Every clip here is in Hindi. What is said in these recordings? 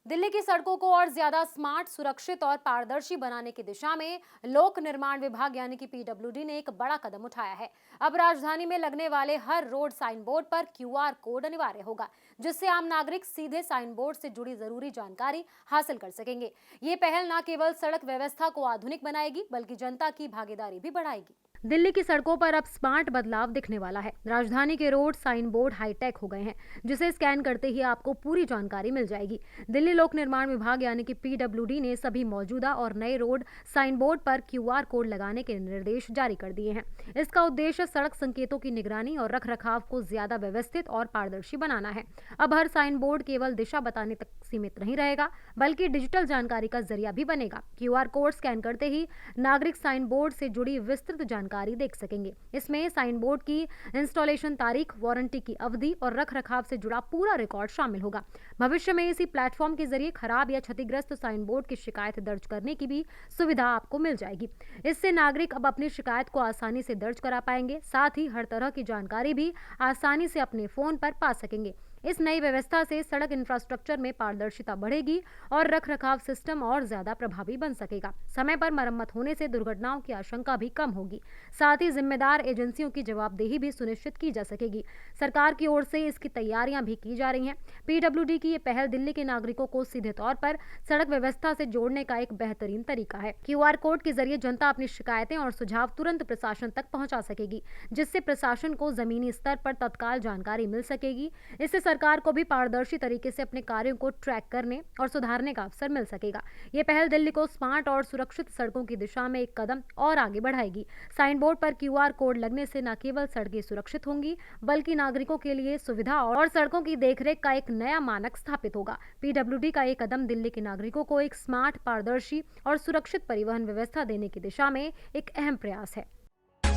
दिल्ली की सड़कों को और ज्यादा स्मार्ट, सुरक्षित और पारदर्शी बनाने की दिशा में लोक निर्माण विभाग यानी कि पीडब्ल्यूडी ने एक बड़ा कदम उठाया है। अब राजधानी में लगने वाले हर रोड साइन बोर्ड पर क्यूआर कोड अनिवार्य होगा, जिससे आम नागरिक सीधे साइन बोर्ड से जुड़ी जरूरी जानकारी हासिल कर सकेंगे। ये पहल न केवल सड़क व्यवस्था को आधुनिक बनाएगी, बल्कि जनता की भागीदारी भी बढ़ाएगी। दिल्ली की सड़कों पर अब स्मार्ट बदलाव दिखने वाला है। राजधानी के रोड साइन बोर्ड हाईटेक हो गए हैं, जिसे स्कैन करते ही आपको पूरी जानकारी मिल जाएगी। दिल्ली लोक निर्माण विभाग यानी कि पीडब्ल्यूडी ने सभी मौजूदा और नए रोड साइन बोर्ड पर क्यूआर कोड लगाने के निर्देश जारी कर दिए हैं। इसका उद्देश्य सड़क संकेतों की निगरानी और रखरखाव को ज्यादा व्यवस्थित और पारदर्शी बनाना है। अब हर साइन बोर्ड केवल दिशा बताने तक सीमित नहीं रहेगा, बल्कि डिजिटल जानकारी का जरिया भी बनेगा। क्यूआर कोड स्कैन करते ही नागरिक साइन बोर्ड से जुड़ी विस्तृत जानकारी देख सकेंगे। इसमें साइन बोर्ड की इंस्टॉलेशन तारीख, वारंटी की अवधि और रखरखाव से जुड़ा पूरा रिकॉर्ड शामिल होगा। भविष्य में इसी प्लेटफॉर्म के जरिए खराब या क्षतिग्रस्त साइन बोर्ड की शिकायत दर्ज करने की भी सुविधा आपको मिल जाएगी। इससे नागरिक अब अपनी शिकायत को आसानी से दर्ज करा पाएंगे, साथ ही हर तरह की जानकारी भी आसानी से अपने फोन पर पा सकेंगे। इस नई व्यवस्था से सड़क इंफ्रास्ट्रक्चर में पारदर्शिता बढ़ेगी और रखरखाव सिस्टम और ज्यादा प्रभावी बन सकेगा। समय पर मरम्मत होने से दुर्घटनाओं की आशंका भी कम होगी। साथ ही जिम्मेदार एजेंसियों की जवाबदेही भी सुनिश्चित की जा सकेगी। सरकार की ओर से इसकी तैयारियां भी की जा रही हैं। पीडब्ल्यूडी की ये पहल दिल्ली के नागरिकों को सीधे तौर पर सड़क व्यवस्था से जोड़ने का एक बेहतरीन तरीका है। क्यूआर कोड के जरिए जनता अपनी शिकायतें और सुझाव तुरंत प्रशासन तक पहुंचा सकेगी, जिससे प्रशासन को जमीनी स्तर पर तत्काल जानकारी मिल सकेगी। इससे सरकार को भी पारदर्शी तरीके से अपने कार्यों को ट्रैक करने और सुधारने का अवसर मिल सकेगा। ये पहल दिल्ली को स्मार्ट और सुरक्षित सड़कों की दिशा में एक कदम और आगे बढ़ाएगी। साइन बोर्ड पर क्यूआर कोड लगने से न केवल सड़कें सुरक्षित होंगी, बल्कि नागरिकों के लिए सुविधा और सड़कों की देखरेख का एक नया मानक स्थापित होगा। पीडब्ल्यूडी का एक कदम दिल्ली के नागरिकों को एक स्मार्ट, पारदर्शी और सुरक्षित परिवहन व्यवस्था देने की दिशा में एक अहम प्रयास है।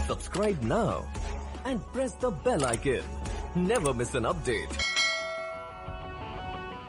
Subscribe now and press the bell icon. Never miss an update.